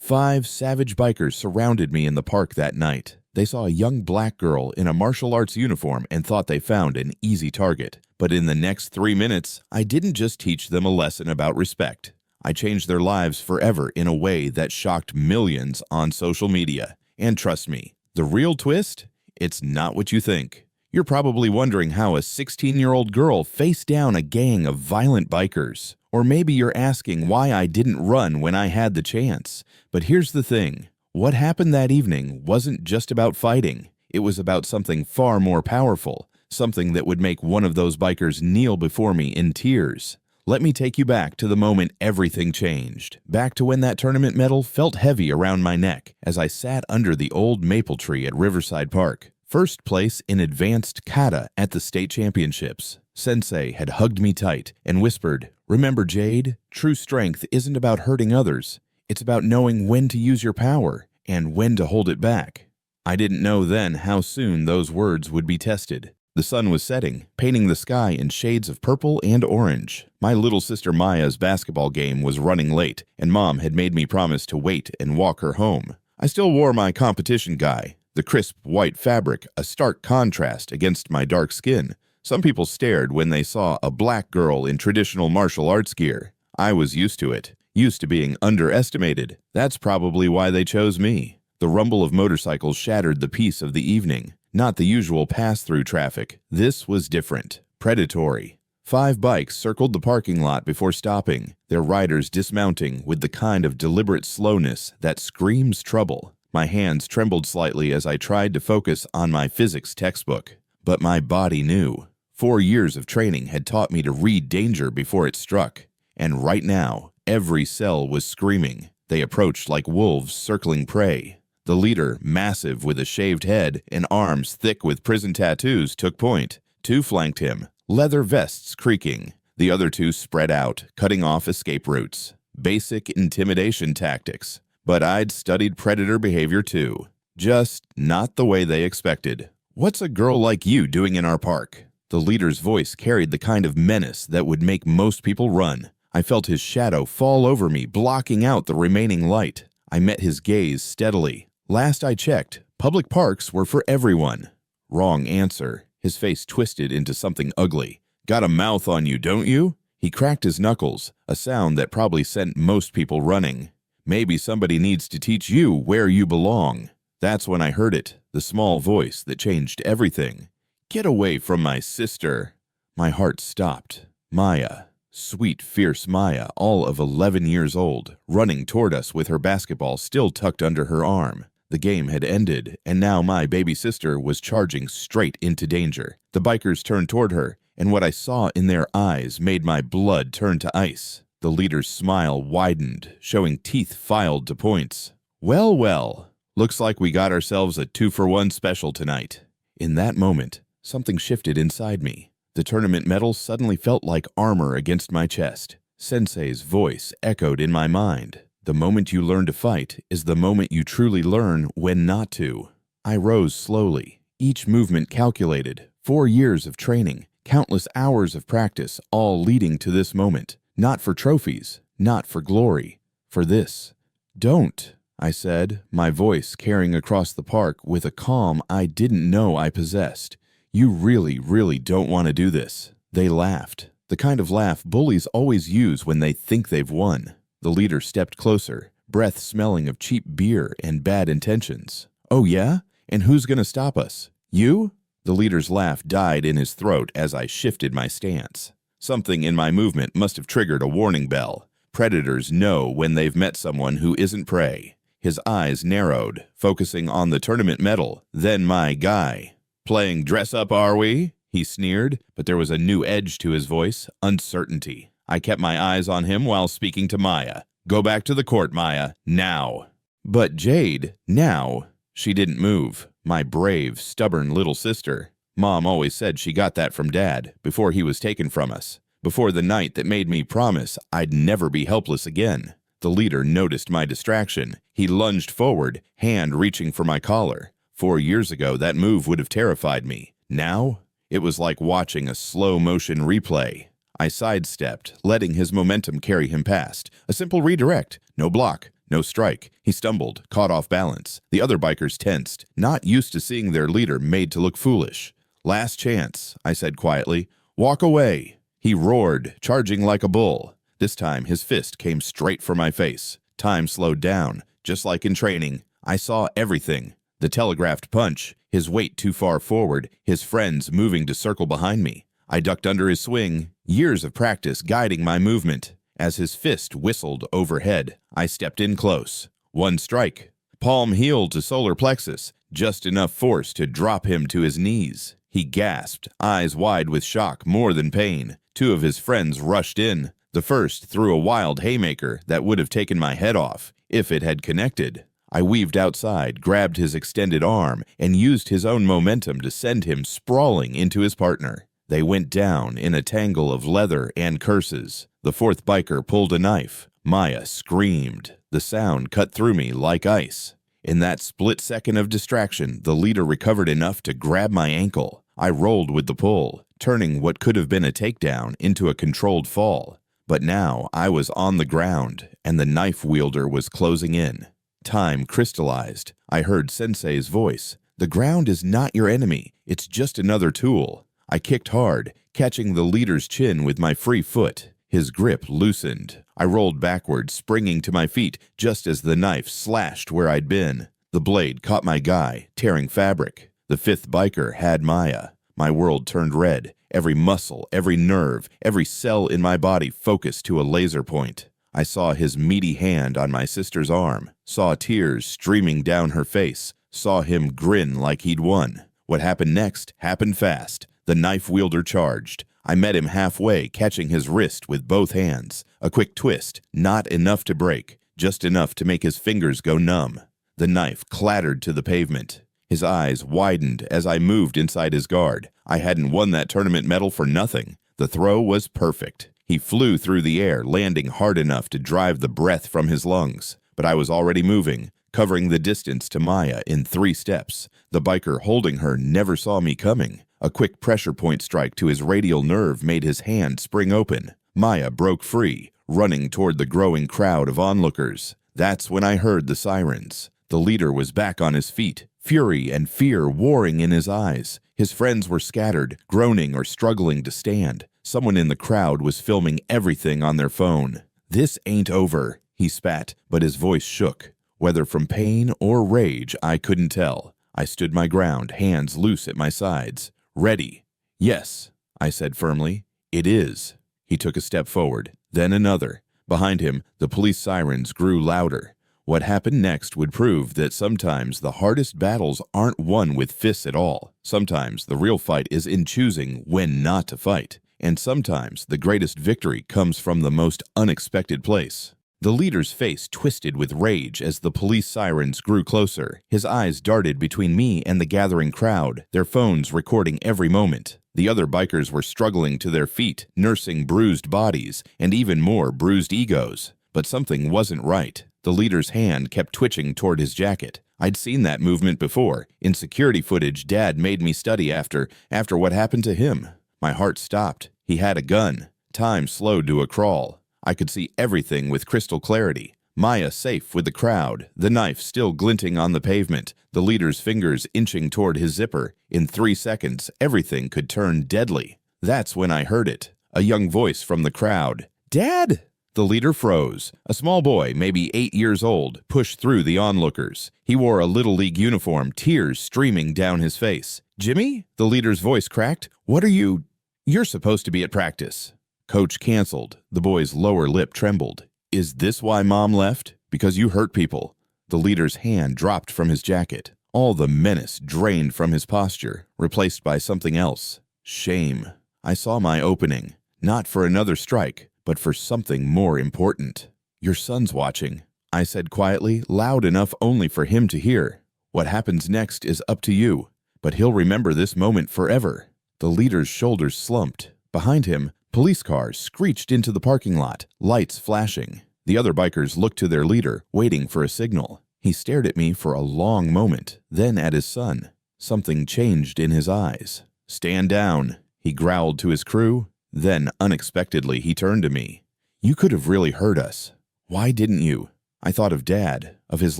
5 savage bikers surrounded me in the park that night. They saw a young black girl in a martial arts uniform and thought they found an easy target. But in the next 3 minutes, I didn't just teach them a lesson about respect. I changed their lives forever in a way that shocked millions on social media. And trust me, the real twist? It's not what you think. You're probably wondering how a 16-year-old girl faced down a gang of violent bikers. Or maybe you're asking why I didn't run when I had the chance. But here's the thing. What happened that evening wasn't just about fighting. It was about something far more powerful, something that would make one of those bikers kneel before me in tears. Let me take you back to the moment everything changed, back to when that tournament medal felt heavy around my neck as I sat under the old maple tree at Riverside Park. First place in advanced kata at the state championships. Sensei had hugged me tight and whispered, "Remember, Jade, true strength isn't about hurting others. It's about knowing when to use your power and when to hold it back." I didn't know then how soon those words would be tested. The sun was setting, painting the sky in shades of purple and orange. My little sister Maya's basketball game was running late, and Mom had made me promise to wait and walk her home. I still wore my competition guy, the crisp white fabric, a stark contrast against my dark skin. Some people stared when they saw a black girl in traditional martial arts gear. I was used to it, used to being underestimated. That's probably why they chose me. The rumble of motorcycles shattered the peace of the evening. Not the usual pass-through traffic. This was different, predatory. 5 bikes circled the parking lot before stopping, their riders dismounting with the kind of deliberate slowness that screams trouble. My hands trembled slightly as I tried to focus on my physics textbook. But my body knew. 4 years of training had taught me to read danger before it struck. And right now, every cell was screaming. They approached like wolves circling prey. The leader, massive with a shaved head and arms thick with prison tattoos, took point. 2 flanked him, leather vests creaking. The other 2 spread out, cutting off escape routes. Basic intimidation tactics. But I'd studied predator behavior too. Just not the way they expected. "What's a girl like you doing in our park?" The leader's voice carried the kind of menace that would make most people run. I felt his shadow fall over me, blocking out the remaining light. I met his gaze steadily. Last I checked, public parks were for everyone. Wrong answer. His face twisted into something ugly. "Got a mouth on you, don't you?" He cracked his knuckles, a sound that probably sent most people running. "Maybe somebody needs to teach you where you belong." That's when I heard it, the small voice that changed everything. "Get away from my sister." My heart stopped. Maya, sweet, fierce Maya, all of 11 years old, running toward us with her basketball still tucked under her arm. The game had ended, and now my baby sister was charging straight into danger. The bikers turned toward her, and what I saw in their eyes made my blood turn to ice. The leader's smile widened, showing teeth filed to points. "Well, well, looks like we got ourselves a 2-for-1 special tonight." In that moment, something shifted inside me. The tournament medal suddenly felt like armor against my chest. Sensei's voice echoed in my mind. "The moment you learn to fight is the moment you truly learn when not to." I rose slowly, each movement calculated. 4 years of training, countless hours of practice, all leading to this moment. Not for trophies, not for glory, for this. "Don't," I said, my voice carrying across the park with a calm I didn't know I possessed. "You really, really don't want to do this." They laughed, the kind of laugh bullies always use when they think they've won. The leader stepped closer, breath smelling of cheap beer and bad intentions. "Oh yeah? And who's gonna stop us? You?" The leader's laugh died in his throat as I shifted my stance. Something in my movement must have triggered a warning bell. Predators know when they've met someone who isn't prey. His eyes narrowed, focusing on the tournament medal, then my guy. "Playing dress-up, are we?" he sneered, but there was a new edge to his voice, uncertainty. I kept my eyes on him while speaking to Maya. "Go back to the court, Maya, now." "But Jade, now." She didn't move, my brave, stubborn little sister. Mom always said she got that from Dad, before he was taken from us, before the night that made me promise I'd never be helpless again. The leader noticed my distraction. He lunged forward, hand reaching for my collar. 4 years ago, that move would have terrified me. Now, it was like watching a slow-motion replay. I sidestepped, letting his momentum carry him past. A simple redirect. No block, No strike. He stumbled, caught off balance. The other bikers tensed, not used to seeing their leader made to look foolish. "Last chance," I said quietly. "Walk away." He roared, charging like a bull. This time his fist came straight for my face. Time slowed down. Just like in training, I saw everything. The telegraphed punch, his weight too far forward, his friends moving to circle behind me. I ducked under his swing, years of practice guiding my movement. As his fist whistled overhead, I stepped in close. One strike. Palm heel to solar plexus, just enough force to drop him to his knees. He gasped, eyes wide with shock more than pain. Two of his friends rushed in. The first threw a wild haymaker that would have taken my head off if it had connected. I weaved outside, grabbed his extended arm, and used his own momentum to send him sprawling into his partner. They went down in a tangle of leather and curses. The fourth biker pulled a knife. Maya screamed. The sound cut through me like ice. In that split second of distraction, the leader recovered enough to grab my ankle. I rolled with the pull, turning what could have been a takedown into a controlled fall. But now I was on the ground, and the knife wielder was closing in. Time crystallized. I heard Sensei's voice. "The ground is not your enemy. It's just another tool." I kicked hard, catching the leader's chin with my free foot. His grip loosened. I rolled backward, springing to my feet just as the knife slashed where I'd been. The blade caught my guy, tearing fabric. The fifth biker had Maya. My world turned red. Every muscle, every nerve, every cell in my body focused to a laser point. I saw his meaty hand on my sister's arm, saw tears streaming down her face, saw him grin like he'd won. What happened next happened fast. The knife wielder charged. I met him halfway, catching his wrist with both hands. A quick twist, not enough to break, just enough to make his fingers go numb. The knife clattered to the pavement. His eyes widened as I moved inside his guard. I hadn't won that tournament medal for nothing. The throw was perfect. He flew through the air, landing hard enough to drive the breath from his lungs. But I was already moving, covering the distance to Maya in 3 steps. The biker holding her never saw me coming. A quick pressure point strike to his radial nerve made his hand spring open. Maya broke free, running toward the growing crowd of onlookers. That's when I heard the sirens. The leader was back on his feet, fury and fear warring in his eyes. His friends were scattered, groaning or struggling to stand. Someone in the crowd was filming everything on their phone. "This ain't over," he spat, but his voice shook. Whether from pain or rage, I couldn't tell. I stood my ground, hands loose at my sides. "Ready." "Yes," I said firmly. "It is." He took a step forward, then another. Behind him, the police sirens grew louder. What happened next would prove that sometimes the hardest battles aren't won with fists at all. Sometimes the real fight is in choosing when not to fight. And sometimes the greatest victory comes from the most unexpected place. The leader's face twisted with rage as the police sirens grew closer. His eyes darted between me and the gathering crowd, their phones recording every moment. The other bikers were struggling to their feet, nursing bruised bodies and even more bruised egos. But something wasn't right. The leader's hand kept twitching toward his jacket. I'd seen that movement before, in security footage Dad made me study after what happened to him. My heart stopped. He had a gun. Time slowed to a crawl. I could see everything with crystal clarity. Maya safe with the crowd, the knife still glinting on the pavement, the leader's fingers inching toward his zipper. In 3 seconds, everything could turn deadly. That's when I heard it. A young voice from the crowd. "Dad!" The leader froze. A small boy, maybe 8 years old, pushed through the onlookers. He wore a Little League uniform, tears streaming down his face. "Jimmy?" The leader's voice cracked. "What are you? You're supposed to be at practice." Coach canceled. The boy's lower lip trembled. "Is this why Mom left? Because you hurt people?" The leader's hand dropped from his jacket. All the menace drained from his posture, replaced by something else. Shame. I saw my opening. Not for another strike, but for something more important. "Your son's watching," I said quietly, loud enough only for him to hear. "What happens next is up to you, but he'll remember this moment forever." The leader's shoulders slumped. Behind him, police cars screeched into the parking lot, lights flashing. The other bikers looked to their leader, waiting for a signal. He stared at me for a long moment, then at his son. Something changed in his eyes. "Stand down," he growled to his crew. Then, unexpectedly, he turned to me. "You could have really hurt us. Why didn't you?" I thought of Dad, of his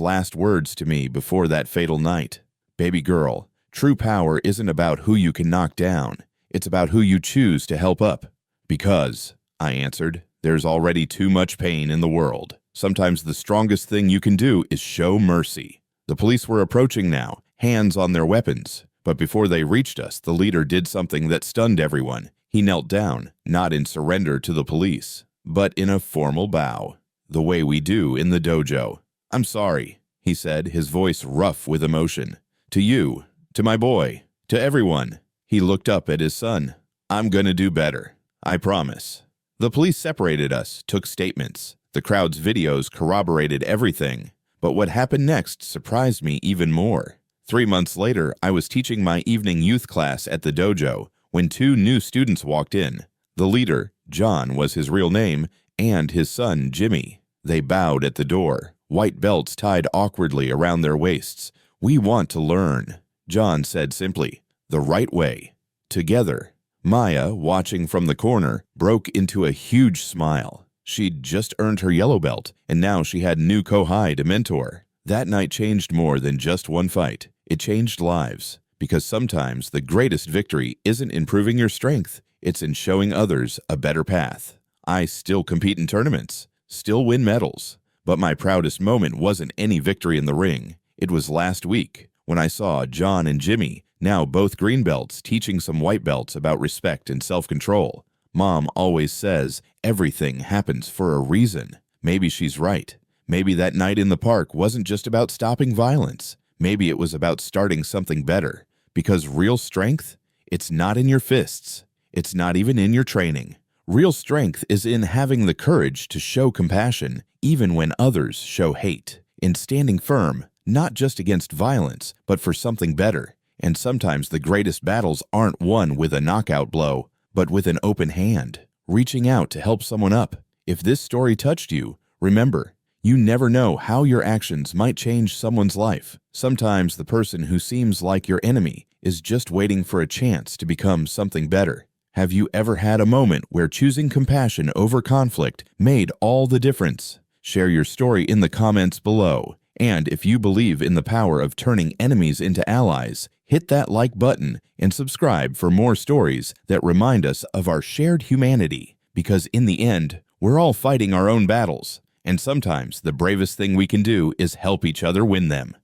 last words to me before that fatal night. Baby girl, true power isn't about who you can knock down. It's about who you choose to help up. Because, I answered, there's already too much pain in the world. Sometimes the strongest thing you can do is show mercy. The police were approaching now, hands on their weapons. But before they reached us, the leader did something that stunned everyone. He knelt down, not in surrender to the police, but in a formal bow, the way we do in the dojo. "I'm sorry," he said, his voice rough with emotion. "To you, to my boy, to everyone." He looked up at his son. "I'm gonna do better. I promise." The police separated us, took statements. The crowd's videos corroborated everything. But what happened next surprised me even more. 3 months later, I was teaching my evening youth class at the dojo when 2 new students walked in. The leader, John was his real name, and his son, Jimmy. They bowed at the door, white belts tied awkwardly around their waists. "We want to learn," John said simply. "The right way. Together." Maya, watching from the corner, broke into a huge smile. She'd just earned her yellow belt, and now she had new Kohai to mentor. That night changed more than just one fight. It changed lives, because sometimes the greatest victory isn't in proving your strength, it's in showing others a better path. I still compete in tournaments, still win medals, but my proudest moment wasn't any victory in the ring. It was last week, when I saw John and Jimmy, now both green belts, teaching some white belts about respect and self-control. Mom always says everything happens for a reason. Maybe she's right. Maybe that night in the park wasn't just about stopping violence. Maybe it was about starting something better. Because real strength, it's not in your fists. It's not even in your training. Real strength is in having the courage to show compassion, even when others show hate. In standing firm, not just against violence, but for something better. And sometimes the greatest battles aren't won with a knockout blow, but with an open hand, reaching out to help someone up. If this story touched you, remember, you never know how your actions might change someone's life. Sometimes the person who seems like your enemy is just waiting for a chance to become something better. Have you ever had a moment where choosing compassion over conflict made all the difference? Share your story in the comments below. And if you believe in the power of turning enemies into allies, hit that like button and subscribe for more stories that remind us of our shared humanity. Because in the end, we're all fighting our own battles, and sometimes the bravest thing we can do is help each other win them.